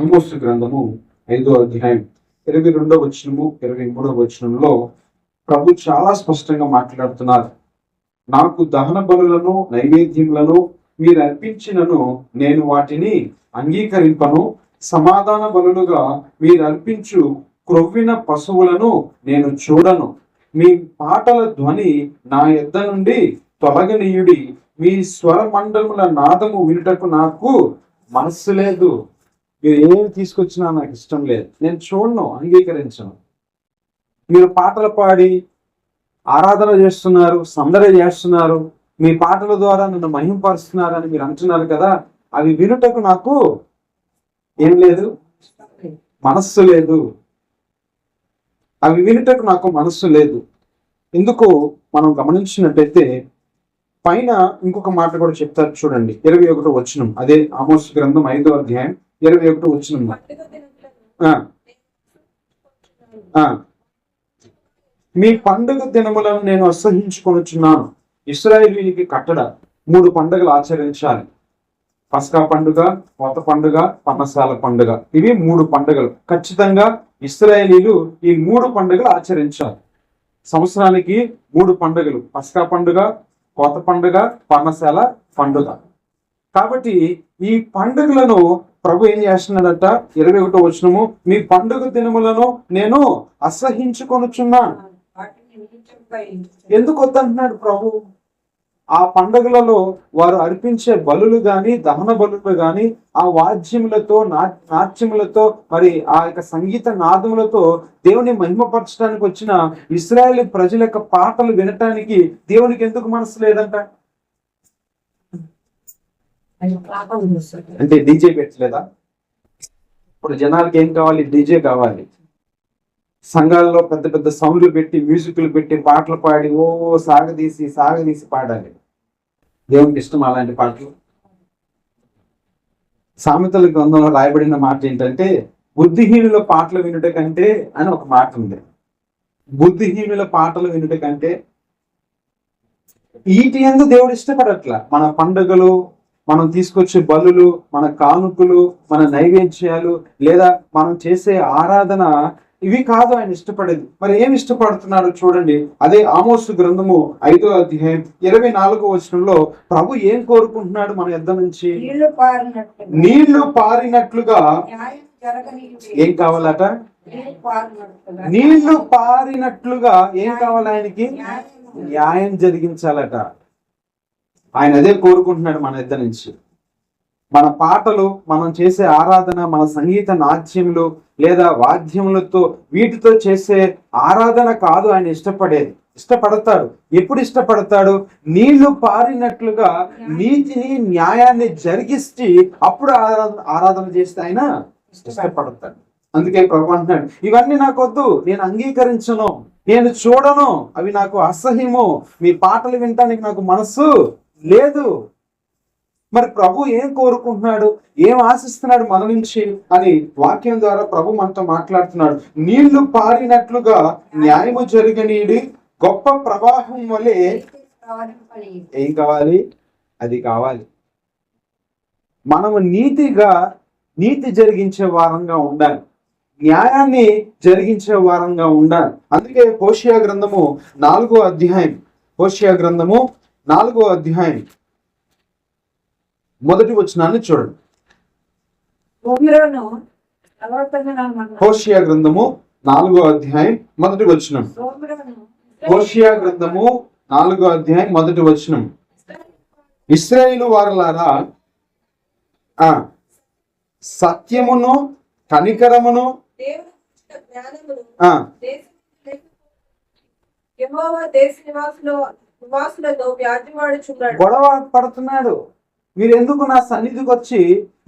ఆమోసు గ్రంథము 5వ అధ్యాయం 22వ వచనము 23వ వచనంలో ప్రభు చాలా స్పష్టంగా మాట్లాడుతున్నారు. నాకు దహన బలులను నైవేద్యములను మీరు అర్పించినను నేను వాటిని అంగీకరింపను. సమాధాన బలులుగా మీరు అర్పించు క్రొవ్విన పశువులను నేను చూడను. మీ పాటల ధ్వని నా యొద్ద నుండి తొలగనీయుడి. మీ స్వర మండలముల నాదము వినుటకు నాకు మనస్సు లేదు. మీరు ఏమి తీసుకొచ్చినా నాకు ఇష్టం లేదు, నేను చూడను, అంగీకరించను. మీరు పాటలు పాడి ఆరాధన చేస్తున్నారు, సందడి చేస్తున్నారు, మీ పాటల ద్వారా నన్ను మహింపరుస్తున్నారని మీరు అంటున్నారు కదా, అవి వినుటకు నాకు ఏం లేదు, మనస్సు లేదు. అవి వినుటకు నాకు మనస్సు లేదు. ఎందుకు మనం గమనించినట్టయితే పైన ఇంకొక మాట కూడా చెప్తారు చూడండి, 21వ వచనం. అదే ఆమోసు గ్రంథం 5వ అధ్యాయం 21వ వచనం. మీ పండుగ దినములను నేను అసహించుకొనుచున్నాను. ఇశ్రాయేలీయులకి కట్టడ 3 పండుగలు ఆచరించాలి. పస్కా పండుగ, కొత్త పండుగ, పర్ణశాల పండుగ. ఇవి 3 పండుగలు. ఖచ్చితంగా ఇశ్రాయేలీయులు ఈ 3 పండుగలు ఆచరించాలి. సంవత్సరానికి 3 పండుగలు: పస్కా పండుగ, కొత్త పండుగ, పర్ణశాల పండుగ. కాబట్టి ఈ పండుగలను ప్రభు ఏం చేస్తున్నాడట? 21వ వచనము, మీ పండుగ దినములను నేను అసహించుకొనుచున్నాను. ఎందుకు వద్దంటున్నాడు ప్రభు? ఆ పండుగలలో వారు అర్పించే బలులు గాని, దహన బలులు గాని, ఆ వాద్యములతో, నాట్యములతో, మరి ఆ యొక్క సంగీత నాదములతో దేవుని మహిమపరచడానికి వచ్చిన ఇశ్రాయేలు ప్రజల యొక్క పాటలు వినటానికి దేవునికి ఎందుకు మనసు లేదంట? అంటే డీజే పెట్టలేదా? ఇప్పుడు జనాలకి ఏం కావాలి? డీజే కావాలి. సంఘాల్లో పెద్ద పెద్ద సౌండ్లు పెట్టి, మ్యూజిక్లు పెట్టి, పాటలు పాడి సాగదీసి పాడాలి. దేవునికి ఇష్టం అలాంటి పాటలు? సామెతల గ్రంథంలో రాయబడిన మాట ఏంటంటే, బుద్ధిహీనుల పాటలు వినుట కంటే అని ఒక మాట ఉంది. బుద్ధిహీనుల పాటలు వినుట కంటే వీటి యందు దేవుడు ఇష్టపడట్ల. మన పండుగలు, మనం తీసుకొచ్చే బలులు, మన కానుకలు, మన నైవేద్యాలు, లేదా మనం చేసే ఆరాధన, ఇవి కాదు ఆయన ఇష్టపడేది. మరి ఏమి ఇష్టపడుతున్నాడు చూడండి. అదే ఆమోసు గ్రంథము 5వ అధ్యాయం 24వ వచనంలో ప్రభు ఏం కోరుకుంటున్నాడు మన యొద్ద నుంచి? నీళ్లు పారినట్లుగా. ఏం కావాలట? నీళ్లు పారినట్లుగా ఏం కావాలి ఆయనకి? న్యాయం జరిగించాలట. ఆయన అదే కోరుకుంటున్నాడు మన యొద్ద నుంచి. మన పాటలు, మనం చేసే ఆరాధన, మన సంగీత నాట్యములు లేదా వాద్యములతో, వీటితో చేసే ఆరాధన కాదు ఆయన ఇష్టపడేది. ఇష్టపడతాడు. ఎప్పుడు ఇష్టపడతాడు? నీళ్లు పారినట్లుగా నీతిని, న్యాయాన్ని జరిగిస్తే అప్పుడు ఆరాధన చేస్తే ఆయన ఇష్టపడతాడు. అందుకే ప్రభు అంటున్నాడు, ఇవన్నీ నాకొద్దు, నేను అంగీకరించను, నేను చూడను, అవి నాకు అసహ్యము, మీ పాటలు వినటానికి నాకు మనసు లేదు. మరి ప్రభు ఏం కోరుకుంటున్నాడు, ఏం ఆశిస్తున్నాడు మన నుంచి అని వాక్యం ద్వారా ప్రభు మనతో మాట్లాడుతున్నాడు. నీళ్లు పారినట్లుగా న్యాయము జరగనీడి, గొప్ప ప్రవాహం వలె. ఏం కావాలి? అది కావాలి. మనము నీతి జరిగించే వారంగా ఉండాలి, న్యాయాన్ని జరిగించే వారంగా ఉండాలి. అందుకే హోషేయ గ్రంథము 4వ అధ్యాయం, హోషేయ గ్రంథము 4వ అధ్యాయం 1వ వచనాన్ని చూడండి. హోషేయ గ్రంథము 4వ అధ్యాయం 1వ వచనం. హోషేయ గ్రంథము 4వ అధ్యాయం 1వ వచనం. ఇశ్రాయేలు వారలారా, సత్యమును కనికరమును గొడవ పడుతున్నాడు. మీరు ఎందుకు నా సన్నిధికి వచ్చి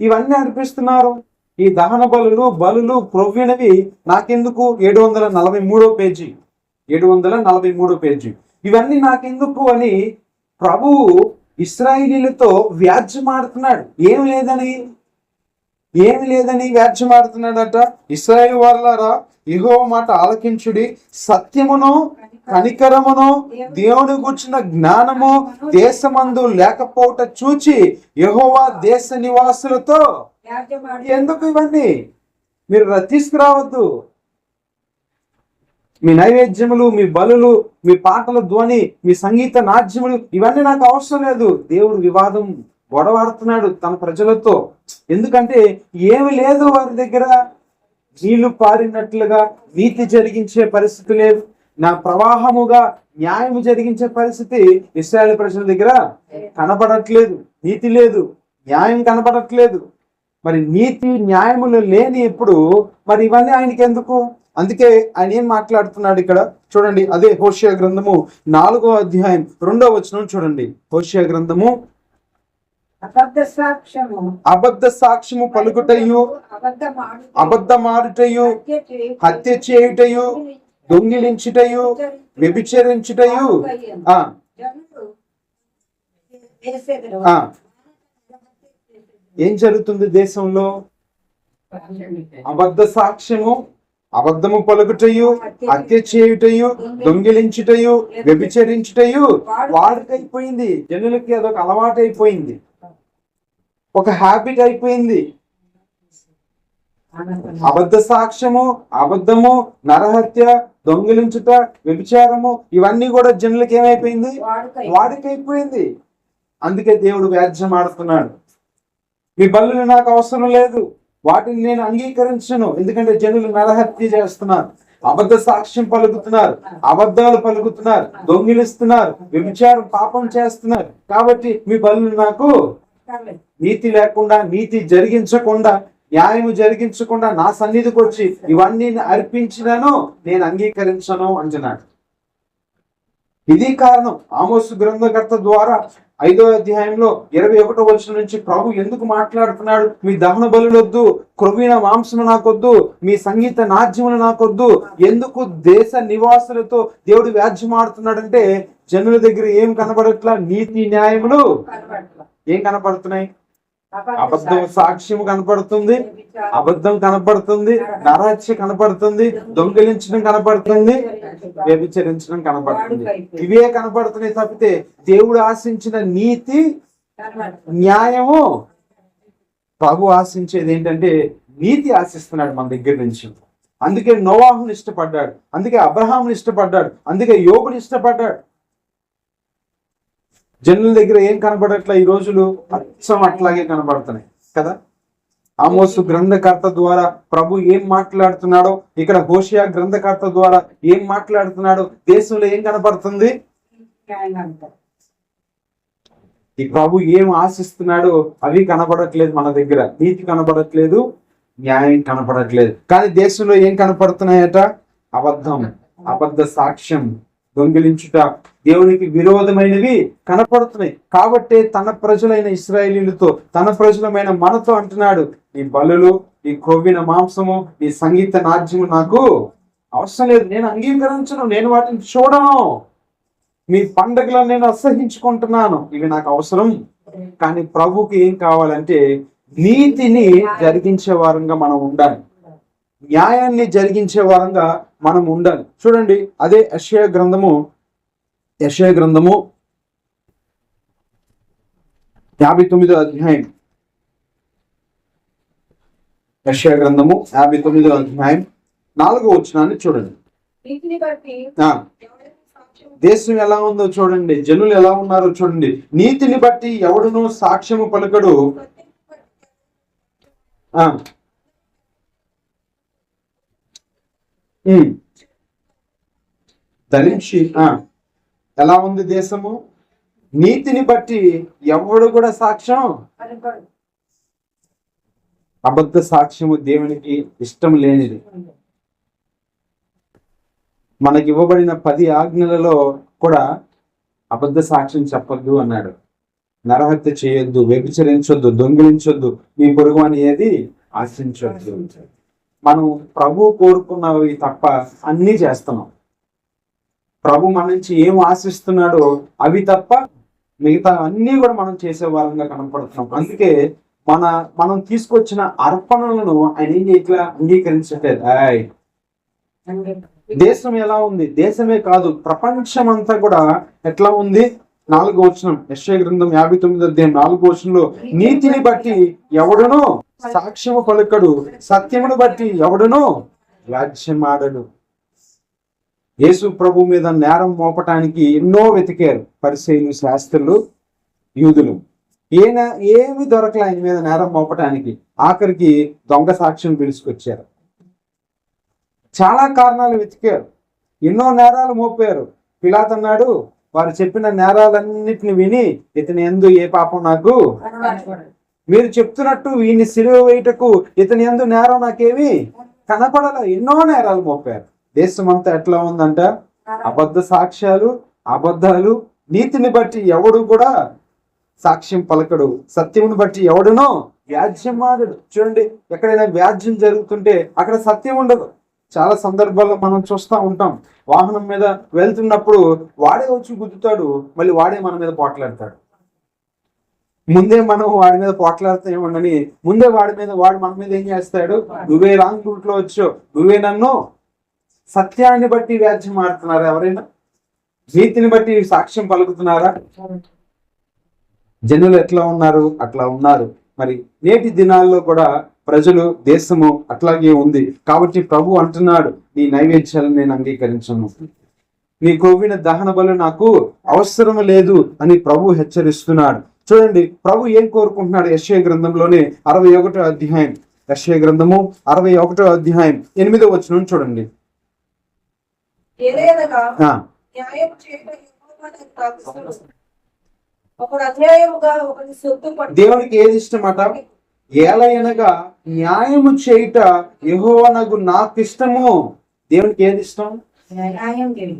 ఇవన్నీ అర్పిస్తున్నారు? ఈ దహన బలులు క్రొవ్వినవి నాకెందుకు? 743వ పేజీ, 743వ పేజీ. ఇవన్నీ నాకెందుకు అని ప్రభువు ఇశ్రాయేలీయులతో వ్యాజ్యమాడుతున్నాడు. ఏమి లేదని వ్యాజ్యమాడుతున్నాడట. ఇశ్రాయేలు వారలారా, యెహోవా మాట ఆలకించుడి, సత్యమును కనికరమును దేవుని గుర్చిన జ్ఞానము దేశమందు లేకపోవట చూచి యెహోవా దేశ నివాసులతో ఎందుకు ఇవన్నీ మీరు తీసుకురావద్దు. మీ నైవేద్యములు, మీ బలులు, మీ పాటల ధ్వని, మీ సంగీత నాట్యములు ఇవన్నీ నాకు అవసరం లేదు. దేవుడు వివాదం గొడవాడుతున్నాడు తన ప్రజలతో. ఎందుకంటే ఏమి లేదు వారి దగ్గర. నీళ్లు పారినట్లుగా నీతి జరిగించే పరిస్థితి లేదు. నా ప్రవాహముగా న్యాయము జరిగించే పరిస్థితి ఇశ్రాయేలు ప్రజల దగ్గర కనపడట్లేదు. నీతి లేదు, న్యాయం కనపడట్లేదు. మరి నీతి న్యాయములు లేని ఎప్పుడు మరి ఇవన్నీ ఆయనకి ఎందుకు? అందుకే ఆయన ఏం మాట్లాడుతున్నాడు ఇక్కడ చూడండి. అదే హోషేయ గ్రంథము 4వ అధ్యాయం 2వ వచనం చూడండి. హోషేయ గ్రంథము అబద్ధ సాక్ష్యము పలుకుటయు, అబద్ధమాడుటయు, హత్య చేయుటయు, దొంగిలించుటయు, వ్యభిచరించుటయు. ఏం జరుగుతుంది దేశంలో? అబద్ధ సాక్ష్యము, అబద్ధము పలుకుటయు, హత్య చేయుటయు, దొంగిలించుటయు, వ్యభిచరించుటయు వాడికైపోయింది. జనులకి అదొక అలవాటు అయిపోయింది, ఒక హ్యాబిట్ అయిపోయింది. అబద్ధ సాక్ష్యము, అబద్ధము, నరహత్య, దొంగిలించుట, వ్యభిచారము ఇవన్నీ కూడా జనులకి ఏమైపోయింది? వాడికైపోయింది. అందుకే దేవుడు వ్యాజ్యం ఆడుతున్నాడు. మీ బలులు నాకు అవసరం లేదు, వాటిని నేను అంగీకరించను. ఎందుకంటే జనులు నరహత్య చేస్తున్నారు, అబద్ధ సాక్ష్యం పలుకుతున్నారు, అబద్ధాలు పలుకుతున్నారు, దొంగిలిస్తున్నారు, వ్యభిచారం పాపం చేస్తున్నారు. కాబట్టి మీ బలులు నాకు నీతి లేకుండా, నీతి జరిగించకుండా, న్యాయము జరిగించకుండా నా సన్నిధికి వచ్చి ఇవన్నీ అర్పించినాను నేను అంగీకరించను అంటున్నాడు. ఇది కారణం. ఆమోసు గ్రంథకర్త ద్వారా 5వ అధ్యాయంలో 21వ వచనం నుంచి ప్రభు ఎందుకు మాట్లాడుతున్నాడు? మీ దహన బలులొద్దు, క్రొవ్విన మాంసము నాకొద్దు, మీ సంగీత నాట్యములు నాకొద్దు. ఎందుకు దేశ నివాసులతో దేవుడు వ్యాజ్యం ఆడుతున్నాడంటే జనుల దగ్గర ఏం కనబడట్లా? నీతి న్యాయములు ఏం కనపడుతున్నాయి? అబద్ధం సాక్ష్యము కనపడుతుంది, అబద్ధం కనపడుతుంది, నరహత్య కనపడుతుంది, దొంగిలించడం కనపడుతుంది, వ్యభిచరించడం కనపడుతుంది. ఇవే కనపడుతున్నాయి తప్పితే దేవుడు ఆశించిన నీతి న్యాయము. ప్రభు ఆశించేది ఏంటంటే నీతి ఆశిస్తున్నాడు మన దగ్గర నుంచి. అందుకే నోవాహుని ఇష్టపడ్డాడు, అందుకే అబ్రహాముని ఇష్టపడ్డాడు, అందుకే యోబుని ఇష్టపడ్డాడు. జనుల దగ్గర ఏం కనబడట్లా ఈ రోజులు? అచ్చం అట్లాగే కనబడుతున్నాయి కదా. ఆమోసు గ్రంథకర్త ద్వారా ప్రభు ఏం మాట్లాడుతున్నాడో, ఇక్కడ హోషేయ గ్రంథకర్త ద్వారా ఏం మాట్లాడుతున్నాడో దేశంలో ఏం కనబడుతుంది? ఈ ప్రభు ఏం ఆశిస్తున్నాడో అవి కనబడట్లేదు మన దగ్గర. నీతి కనబడట్లేదు, న్యాయం కనపడట్లేదు. కానీ దేశంలో ఏం కనపడుతున్నాయట? అబద్ధం, అబద్ధ సాక్ష్యం, దొంగిలించుట, దేవునికి విరోధమైనవి కనపడుతున్నాయి. కాబట్టి తన ప్రజలైన ఇశ్రాయేలీలతో, తన ప్రజలమైన మనతో అంటున్నాడు, ఈ బలులు, ఈ క్రొవ్విన మాంసము, ఈ సంగీత నాట్యము నాకు అవసరం లేదు, నేను అంగీకరించను, నేను వాటిని చూడను. మీ పండుగలను నేను అసహించుకుంటున్నాను, ఇవి నాకు అవసరం. కానీ ప్రభుకి ఏం కావాలంటే నీతిని జరిగించే వారంగా మనం ఉండాలి, న్యాయాన్ని జరిగించే వారంగా మనం ఉండాలి. చూడండి, అదే యెషయా గ్రంథము 59వ అధ్యాయం, యెషయా గ్రంథము 59వ అధ్యాయం 4వ వచనాన్ని చూడండి. దేశం ఎలా ఉందో చూడండి, జనులు ఎలా ఉన్నారో చూడండి. నీతిని బట్టి ఎవడును సాక్ష్యము పలుకడు. ధరించి ఎలా ఉంది దేశము? నీతిని బట్టి ఎవడు కూడా సాక్ష్యం, అబద్ధ సాక్ష్యము దేవునికి ఇష్టం లేనిది. మనకి ఇవ్వబడిన 10 ఆజ్ఞలలో కూడా అబద్ధ సాక్ష్యం చెప్పొద్దు అన్నాడు. నరహత్య చేయొద్దు, వ్యభిచరించొద్దు, దొంగిలించొద్దు, మీ పొరుగువాని ఏది ఆశించొద్దు. మనం ప్రభు కోరుకున్నవి తప్ప అన్నీ చేస్తున్నాం. ప్రభు మన నుంచి ఏం ఆశిస్తున్నాడో అవి తప్ప మిగతా అన్నీ కూడా మనం చేసే వారంగా కనపడుతున్నాం. అందుకే మనం తీసుకొచ్చిన అర్పణలను ఆయన ఏం చేయట్లా, అంగీకరించట్లేదు. దేశం ఎలా ఉంది? దేశమే కాదు, ప్రపంచం అంతా కూడా ఎట్లా ఉంది? 4వ వచనం, యెషయా గ్రంథం 59వ అధ్యాయం 4వ వచనంలో, నీతిని బట్టి ఎవడునో సాక్ష్యము పలుకడు, సత్యమును బట్టి ఎవడునో వ్యాజ్యమాడడు. యేసు ప్రభు మీద నేరం మోపటానికి ఎన్నో వెతికారు పరిసయ్యులు, శాస్త్రులు, యూదులు. ఏమి దొరకలే ఆయన మీద నేరం మోపటానికి. ఆఖరికి దొంగ సాక్ష్యం పిలుచుకొచ్చారు. చాలా కారణాలు వెతికారు, ఎన్నో నేరాలు మోపారు. పిలాతు అన్నాడు, వారు చెప్పిన నేరాలన్నిటిని విని, ఇతని యందు ఏ పాపం నాకు, మీరు చెప్తున్నట్టు వీడిని సిలువ వేయుటకు ఇతని యందు నేరం నాకేమి కనపడాల. ఎన్నో నేరాలు మోపారు. దేశం అంతా ఎట్లా ఉందంట? అబద్ధ సాక్ష్యాలు, అబద్ధాలు. నీతిని బట్టి ఎవడు కూడా సాక్ష్యం పలకడు, సత్యమును బట్టి ఎవడునో వ్యాజ్యం ఆడడు. చూడండి, ఎక్కడైనా వ్యాజ్యం జరుగుతుంటే అక్కడ సత్యం ఉండదు. చాలా సందర్భాల్లో మనం చూస్తూ ఉంటాం. వాహనం మీద వెళ్తున్నప్పుడు వాడే వచ్చి గుద్దుతాడు, మళ్ళీ వాడే మన మీద పోట్లాడతాడు. ముందే మనం వాడి మీద పోట్లాడతామని ముందే వాడు మన మీద ఏం చేస్తాడు? నువ్వే రాంగ్ రూట్ లో వచ్చావు, నువ్వే నన్ను. సత్యాన్ని బట్టి వ్యాజ్యం ఆడుతున్నారా ఎవరైనా? నీతిని బట్టి సాక్ష్యం పలుకుతున్నారా? జనులు ఎట్లా ఉన్నారు? అట్లా ఉన్నారు. మరి నేటి దినాల్లో కూడా ప్రజలు, దేశము అట్లాగే ఉంది. కాబట్టి ప్రభు అంటున్నాడు, నీ నైవేద్యాలను నేను అంగీకరించను, నీ కొవ్విన దహన బలు నాకు అవసరం లేదు అని ప్రభు హెచ్చరిస్తున్నాడు. చూడండి, ప్రభు ఏం కోరుకుంటున్నాడు? యెషయా గ్రంథంలోనే 61వ అధ్యాయం, యెషయా గ్రంథము 61వ అధ్యాయం 8వ వచనం చూడండి. దేవునికి ఏది ఇష్టమట? ఏలయనగా న్యాయము చేయుట యెహోవానగు నాకు ఇష్టము. దేవునికి ఏది ఇష్టం?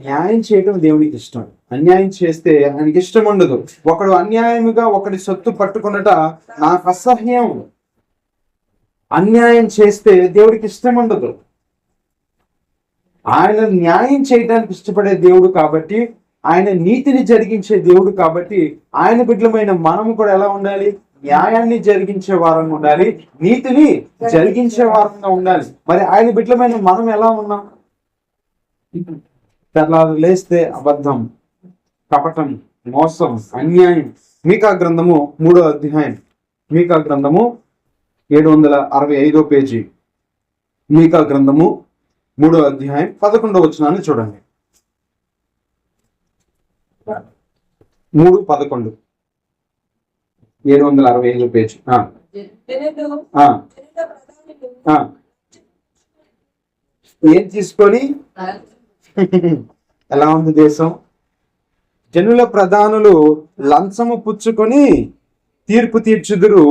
న్యాయం చేయటం దేవునికి ఇష్టం. అన్యాయం చేస్తే ఆయనకి ఇష్టం ఉండదు. ఒకడు అన్యాయముగా ఒకటి సొత్తు పట్టుకున్నట నాకు అసహ్యం. అన్యాయం చేస్తే దేవుడికి ఇష్టం ఉండదు. ఆయన న్యాయం చేయడానికి ఇష్టపడే దేవుడు కాబట్టి, ఆయన నీతిని జరిగించే దేవుడు కాబట్టి, ఆయన బిడ్డలమైన మనము కూడా ఎలా ఉండాలి? న్యాయాన్ని జరిగించే వారంగా ఉండాలి, నీతిని జరిగించే వారంగా ఉండాలి. మరి ఆయన బిడ్డలమైన మనం ఎలా ఉన్నాం? తెల్లారు లేస్తే అబద్ధం, కపటం, మోసం, అన్యాయం. మీకా గ్రంథము 3వ అధ్యాయం, మీకా గ్రంథము 765వ పేజీ, మీకా గ్రంథము 3వ అధ్యాయం 11వ వచనాన్ని చూడండి. 3:11, 765వ పేజీ. ఏం తీసుకొని ఎలా ఉంది దేశం? జనుల ప్రధానులు లంచము పుచ్చుకొని తీర్పు తీర్చుదురు,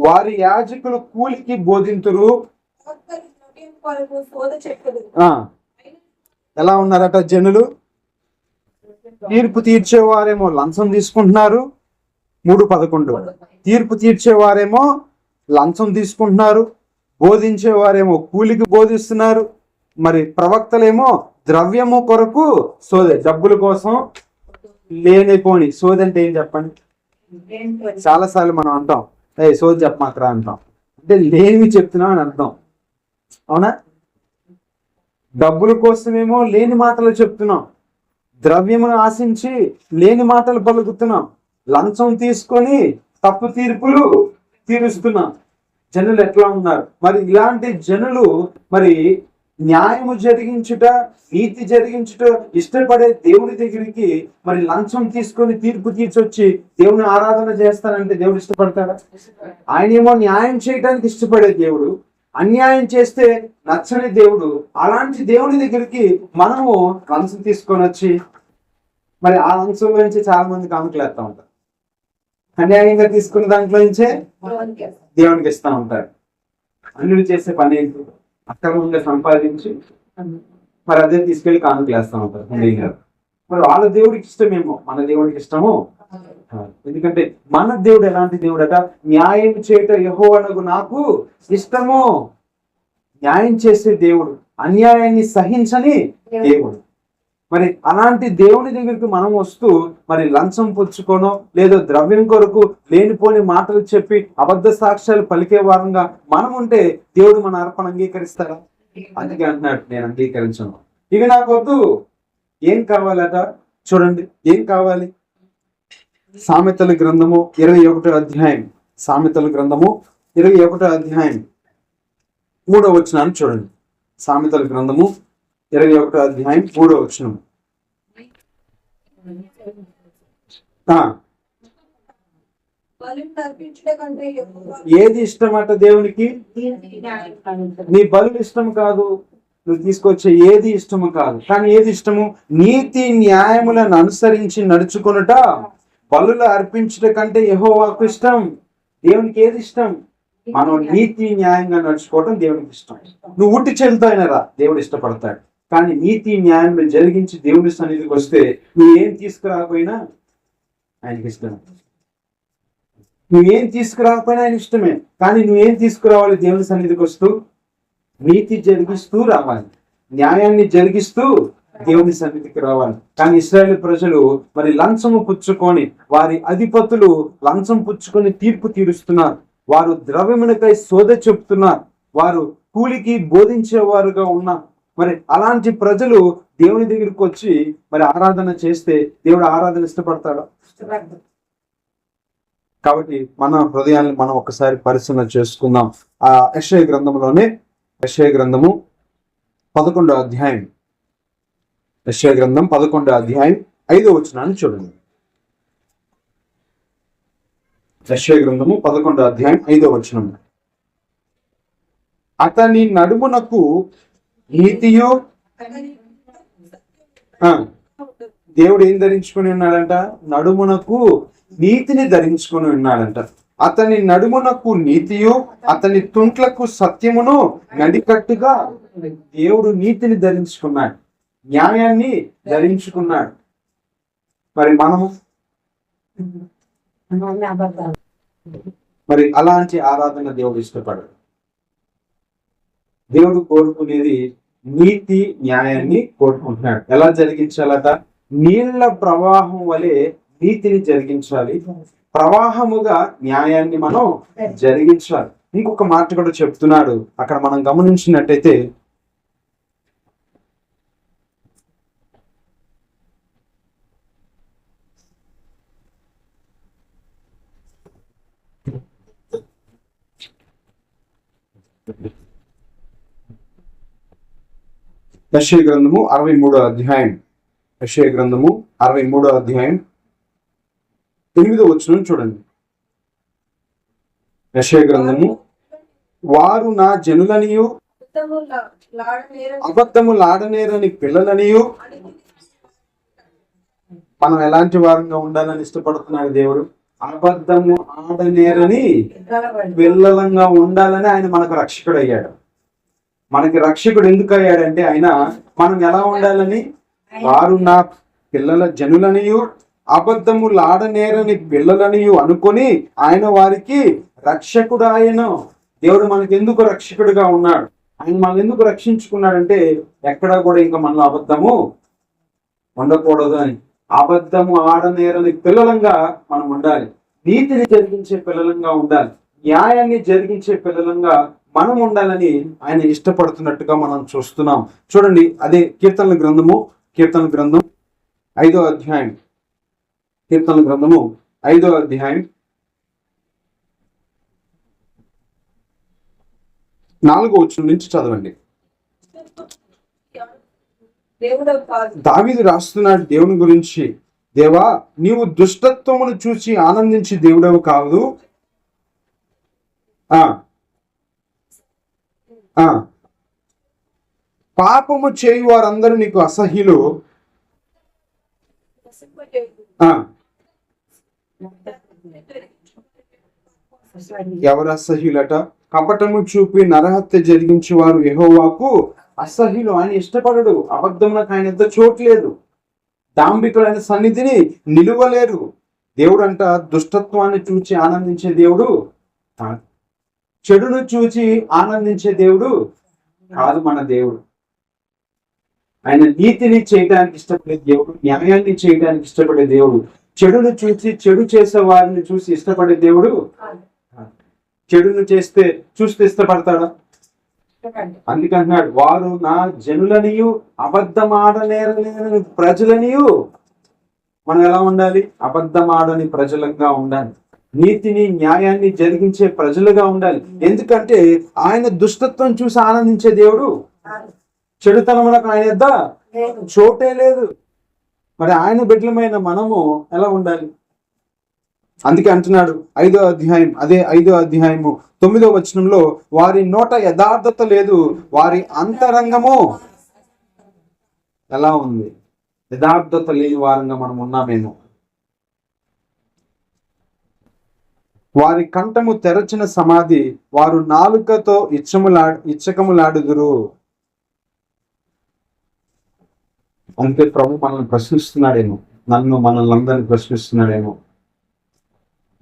వారి యాజకులు కూలికి బోధింతురు. ఎలా ఉన్నారట జనులు? తీర్పు తీర్చేవారేమో లంచం తీసుకుంటున్నారు, 3:11. తీర్పు తీర్చేవారేమో లంచం తీసుకుంటున్నారు, బోధించేవారేమో కూలికి బోధిస్తున్నారు. మరి ప్రవక్తలేమో ద్రవ్యము కొరకు సోదె, డబ్బుల కోసం లేనిపోని సోది. అంటే ఏం చెప్పండి? చాలాసార్లు మనం అంటాం, సోది చెప్పమాకరా అంటాం. అంటే లేనివి చెప్తున్నాం అని అర్థం. అవునా? డబ్బుల కోసమేమో లేని మాటలు చెప్తున్నాం, ద్రవ్యమును ఆశించి లేని మాటలు పలుకుతున్నాం, లంచం తీసుకొని తప్పు తీర్పులు తీరుస్తున్నాం. జనులు ఎట్లా ఉన్నారు? మరి ఇలాంటి జనులు మరి న్యాయము జరిగించుట, నీతి జరిగించుట ఇష్టపడే దేవుడి దగ్గరికి మరి లంచం తీసుకొని తీర్పు తీర్చొచ్చి దేవుని ఆరాధన చేస్తానంటే దేవుడు ఇష్టపడతాడా? ఆయనేమో న్యాయం చేయడానికి ఇష్టపడే దేవుడు, అన్యాయం చేస్తే నచ్చని దేవుడు. అలాంటి దేవుడి దగ్గరికి మనము లంచం తీసుకొని వచ్చి మరి ఆ లంచంలో నుంచి చాలా మంది కానుకలేస్తా ఉంటారు. అన్యాయంగా తీసుకున్న దాంట్లో నుంచే దేవునికి ఇస్తా ఉంటారు. అన్యుడు చేసే పని ఏంటి? అక్రమంగా సంపాదించి మరి అదే తీసుకెళ్లి కానుకలేస్తా ఉంటారు. మరి వాళ్ళ దేవుడికి ఇష్టమేమో, మన దేవుడికి ఇష్టమో. ఎందుకంటే మన దేవుడు ఎలాంటి దేవుడట? న్యాయం చేయట యెహోవానగు నాకు ఇష్టము. న్యాయం చేసే దేవుడు, అన్యాయాన్ని సహించని దేవుడు. మరి అలాంటి దేవుని దగ్గరికి మనం వస్తూ మరి లంచం పుచ్చుకోనో లేదో ద్రవ్యం కొరకు లేనిపోని మాటలు చెప్పి అబద్ధ సాక్ష్యాలు పలికే వారంగా మనం ఉంటే దేవుడు మన అర్పణ అంగీకరిస్తారా? అందుకే అంటున్నాడు నేను అంగీకరించను. ఇక నాకు వద్దు. ఏం కావాలట చూడండి, ఏం కావాలి? సామెతల గ్రంథము 21వ అధ్యాయం, సామెతల గ్రంథము 21వ అధ్యాయం 3వ వచనాన్ని చూడండి. సామెతల గ్రంథము 21వ అధ్యాయం 3వ వచనం. ఏది ఇష్టమట దేవునికి? నీ బలు ఇష్టం కాదు, నువ్వు తీసుకొచ్చే ఏది ఇష్టము కాదు. కానీ ఏది ఇష్టము? నీతి న్యాయములను అనుసరించి నడుచుకొనుట బలులు అర్పించుట కంటే యెహోవాకు ఇష్టం. దేవునికి ఏది ఇష్టం? మనం నీతి న్యాయంగా నడుచుకోవటం దేవునికి ఇష్టం. నువ్వు ఉట్టి చేతులతో అయినా రా, దేవుడు ఇష్టపడతాడు. కానీ నీతి న్యాయం జరిగించి దేవుడి సన్నిధికి వస్తే నువ్వేం తీసుకురాకపోయినా ఆయనకి ఇష్టం. నువ్వేం తీసుకురాకపోయినా ఆయన ఇష్టమే. కానీ నువ్వేం తీసుకురావాలి? దేవుడి సన్నిధికి వస్తూ నీతి జరిగిస్తూ రావాలి, న్యాయాన్ని జరిగిస్తూ దేవుని సన్నిధికి రావాలి. కానీ ఇశ్రాయేలు ప్రజలు మరి లంచము పుచ్చుకొని, వారి అధిపతులు లంచం పుచ్చుకొని తీర్పు తీరుస్తున్నారు. వారు ద్రవ్యమునకై సోద చెప్తున్నారు. వారు కూలికి బోధించేవారుగా ఉన్నారు. మరి అలాంటి ప్రజలు దేవుని దగ్గరికి వచ్చి మరి ఆరాధన చేస్తే దేవుడు ఆరాధన ఇష్టపడతాడా? కాబట్టి మన హృదయాన్ని మనం ఒకసారి పరిశీలన చేసుకుందాం. ఆ యెషయా గ్రంథంలోనే, యెషయా గ్రంథము 11వ అధ్యాయం, యెషయా గ్రంథం 11వ అధ్యాయం 5వ వచనాన్ని చూడండి. యెషయా గ్రంథము 11వ అధ్యాయం 5వ వచనం. అతని నడుమునకు నీతియు, దేవుడు ఏం ధరించుకొని ఉన్నాడంట? నడుమునకు నీతిని ధరించుకొని ఉన్నాడంట. అతని నడుమునకు నీతియు, అతని తుంట్లకు సత్యమును నడికట్టుగా. దేవుడు నీతిని ధరించుకున్నాడు, న్యాయాన్ని ధరించుకున్నాడు. మరి మనము మరి అలాంటి ఆరాధన దేవుడు ఇష్టపడడు. దేవుడు కోరుకునేది నీతి న్యాయాన్ని కోరుకుంటున్నాడు. ఎలా జరిగించాలట? నీళ్ల ప్రవాహం వలె నీతిని జరిగించాలి, ప్రవాహముగా న్యాయాన్ని మనం జరిగించాలి. ఇంకొక మాట కూడా చెప్తున్నాడు అక్కడ మనం గమనించినట్టయితే, యెషయా గ్రంథము 63వ అధ్యాయం, యెషయా గ్రంథము 63వ అధ్యాయం 8వ వచనం చూడండి. యెషయా గ్రంథము, వారు నా జనులనియు అబద్ధము లాడనేరని పిల్లలనియు. మనం ఎలాంటి వారంగా ఉండాలని ఇష్టపడుతున్నాడు దేవుడు? అబద్ధము ఆడనేరని పిల్లలంగా ఉండాలని ఆయన మనకు రక్షకుడు అయ్యాడు. మనకి రక్షకుడు ఎందుకు అయ్యాడంటే ఆయన మనం ఎలా ఉండాలని, వారు నా పిల్లల జనులనియు అబద్ధము లాడనేరని పిల్లలనియు అనుకొని ఆయన వారికి రక్షకుడు. ఆయన దేవుడు మనకి ఎందుకు రక్షకుడుగా ఉన్నాడు? ఆయన మనం ఎందుకు రక్షించుకున్నాడంటే ఎక్కడా కూడా ఇంకా మనలో అబద్ధము ఉండకూడదు అని. అబద్ధము ఆడనేరని పిల్లలంగా మనం ఉండాలి, నీతిని జరిగించే పిల్లలంగా ఉండాలి, న్యాయాన్ని జరిగించే పిల్లలంగా మనం ఉండాలని ఆయన ఇష్టపడుతున్నట్టుగా మనం చూస్తున్నాం. చూడండి, అదే కీర్తనల గ్రంథము, కీర్తనల గ్రంథం 5వ అధ్యాయం, కీర్తనల గ్రంథము 5వ అధ్యాయం 4వ వచనం నుంచి చదవండి. దావీదు రాస్తున్నాడు దేవుని గురించి, దేవా నీవు దుష్టత్వమును చూసి ఆనందించి దేవుడవు కాదు, పాపము చేయు వారందరూ నీకు అసహ్యులు. ఎవరు అసహ్యులట? కపటము చూపి నరహత్య జరిగించే వారు యెహోవాకు అసహ్యులు. ఆయన ఇష్టపడడు. అబద్ధములకు ఆయన ఎంత చోట్లేదు. దాంభికులైన సన్నిధిని నిలువలేరు. దేవుడు అంట దుష్టత్వాన్ని చూచి ఆనందించే దేవుడు, చెడును చూచి ఆనందించే దేవుడు కాదు మన దేవుడు. ఆయన నీతిని చేయడానికి ఇష్టపడే దేవుడు, న్యాయాన్ని చేయడానికి ఇష్టపడే దేవుడు. చెడును చూసి చెడు చేసే వారిని చూసి ఇష్టపడే దేవుడు. చెడును చూస్తే ఇష్టపడతాడా? అందుకంటున్నాడు, వారు నా జనులనియు అబద్ధమాడనేరలేని ప్రజలనియు. మనం ఎలా ఉండాలి? అబద్ధమాడని ప్రజలుగా ఉండాలి, నీతిని న్యాయాన్ని జరిగించే ప్రజలుగా ఉండాలి. ఎందుకంటే ఆయన దుష్టత్వం చూసి ఆనందించే దేవుడు, చెడుతనములకు ఆయన యొద్ద చోటే లేదు. మరి ఆయన బిడ్డలమైన మనము ఎలా ఉండాలి? అందుకే అంటున్నాడు 5వ అధ్యాయం, అదే 5వ అధ్యాయము 9వ వచనంలో, వారి నోట యథార్థత లేదు, వారి అంతరంగము ఎలా ఉంది? యథార్థత లేని వారంగా మనం ఉన్నామేమో. వారి కంఠము తెరచిన సమాధి, వారు నాలుకతో ఇచ్చకములాడుదురు. అంటే ప్రభు మనల్ని ప్రశ్నిస్తున్నాడేమో, మనల్ని అందరినీ ప్రశ్నిస్తున్నాడేమో.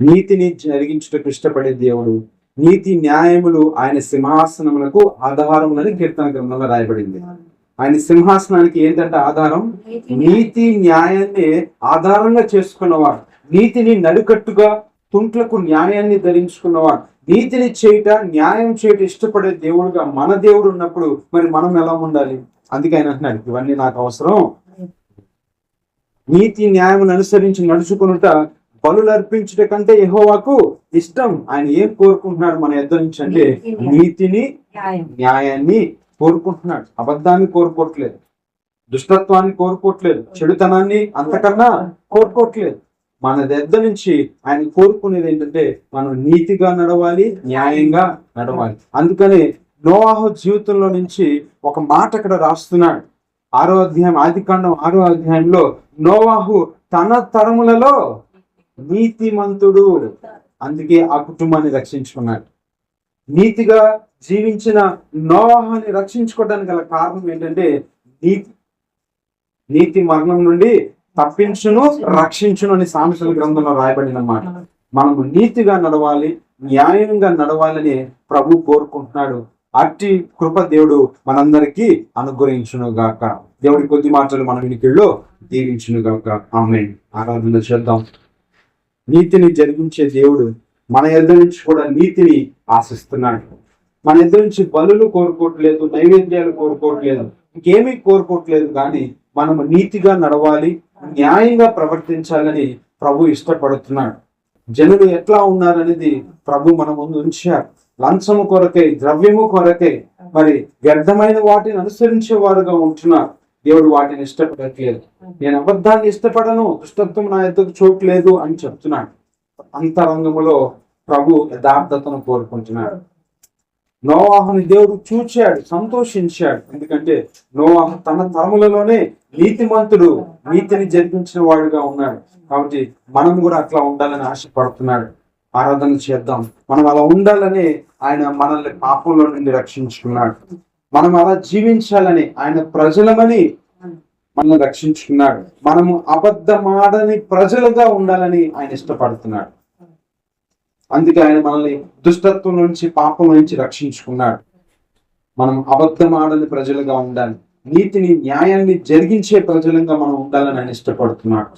నీతిని జరిగించుటకు ఇష్టపడే దేవుడు, నీతి న్యాయములు ఆయన సింహాసనములకు ఆధారములని కీర్తన గ్రంథంలో రాయబడింది. ఆయన సింహాసనానికి ఏంటంటే ఆధారం? నీతి న్యాయాన్ని ఆధారంగా చేసుకున్నవాడు, నీతిని నడుకట్టుగా తుంట్లకు న్యాయాన్ని ధరించుకున్నవాడు, నీతిని చేయట న్యాయం చేయట ఇష్టపడే దేవుడుగా మన దేవుడు ఉన్నప్పుడు మరి మనం ఎలా ఉండాలి? అందుకే ఆయన అంటున్నాడు, ఇవన్నీ నాకు అవసరం. నీతి న్యాయమును అనుసరించి నడుచుకునుట బలులు అర్పించుట కంటే యెహోవాకు ఇష్టం. ఆయన ఏం కోరుకుంటున్నాడు మన యొద్ద నుంచి అంటే నీతిని న్యాయాన్ని కోరుకుంటున్నాడు. అబద్ధాన్ని కోరుకోవట్లేదు, దుష్టత్వాన్ని కోరుకోవట్లేదు, చెడుతనాన్ని అంతకన్నా కోరుకోవట్లేదు. మన దగ్గర నుంచి ఆయన కోరుకునేది ఏంటంటే మనం నీతిగా నడవాలి, న్యాయంగా నడవాలి. అందుకని నోవాహు జీవితంలో నుంచి ఒక మాట ఇక్కడ రాస్తున్నాడు. 6వ అధ్యాయం, ఆదికాండం 6వ అధ్యాయంలో, నోవాహు తన తరములలో నీతిమంతుడు, అందుకే ఆ కుటుంబాన్ని రక్షించుకున్నాడు. నీతిగా జీవించిన నోవాహుని రక్షించుకోవడానికి గల కారణం ఏంటంటే నీతి మరణం నుండి తప్పించును రక్షించును అని సామెతల గ్రంథంలో రాయబడిన మాట. మనము నీతిగా నడవాలి, న్యాయంగా నడవాలని ప్రభు కోరుకుంటున్నాడు. అట్టి కృప దేవుడు మనందరికీ అనుగ్రహించును గాక. దేవుడి కొద్ది మాటలు మన వినికిడిలో దీవించును గాక. ఆమేన్. ఆరాధన చేద్దాం. నీతిని జరిగించే దేవుడు మన యొద్ద నుంచి కూడా నీతిని ఆశిస్తున్నాడు. మన యొద్ద నుంచి బలులు కోరుకోవట్లేదు, నైవేద్యాలు కోరుకోవట్లేదు, ఇంకేమీ కోరుకోవట్లేదు. కానీ మనము నీతిగా నడవాలి, న్యాయంగా ప్రవర్తించాలని ప్రభు ఇష్టపడుతున్నాడు. జనులు ఎట్లా ఉన్నారనేది ప్రభు మన ముందు ఉంచారు. లంచము కొరకై, ద్రవ్యము కొరకై, మరి వ్యర్థమైన వాటిని అనుసరించే వారుగా ఉంటున్నారు. దేవుడు వాటిని ఇష్టపడట్లేదు. నేను అబద్ధాన్ని ఇష్టపడను, దుష్టత్వం నా ఎద్దకు చోట్లేదు అని చెప్తున్నాడు. అంతరంగములో ప్రభు యథార్థతను కోరుకుంటున్నాడు. నోవాహుని దేవుడు చూచాడు, సంతోషించాడు. ఎందుకంటే నోవాహు తన తరములలోనే నీతిమంతుడు, నీతిని జరిగించిన వాడుగా ఉన్నాడు. కాబట్టి మనం కూడా అట్లా ఉండాలని ఆశపడుతున్నాడు. ఆరాధన చేద్దాం. మనం అలా ఉండాలని ఆయన మనల్ని పాపంలో నుండి రక్షించుకున్నాడు. మనం అలా జీవించాలని ఆయన ప్రజలమని మనల్ని రక్షించుకున్నాడు. మనము అబద్ధమాడని ప్రజలుగా ఉండాలని ఆయన ఇష్టపడుతున్నాడు. అందుకే ఆయన మనల్ని దుష్టత్వం నుంచి, పాపం నుంచి రక్షించుకున్నాడు. మనం అబద్ధమాడని ప్రజలుగా ఉండాలి, నీతిని న్యాయాన్ని జరిగించే ప్రజలుగా మనం ఉండాలని ఆయన ఇష్టపడుతున్నాడు.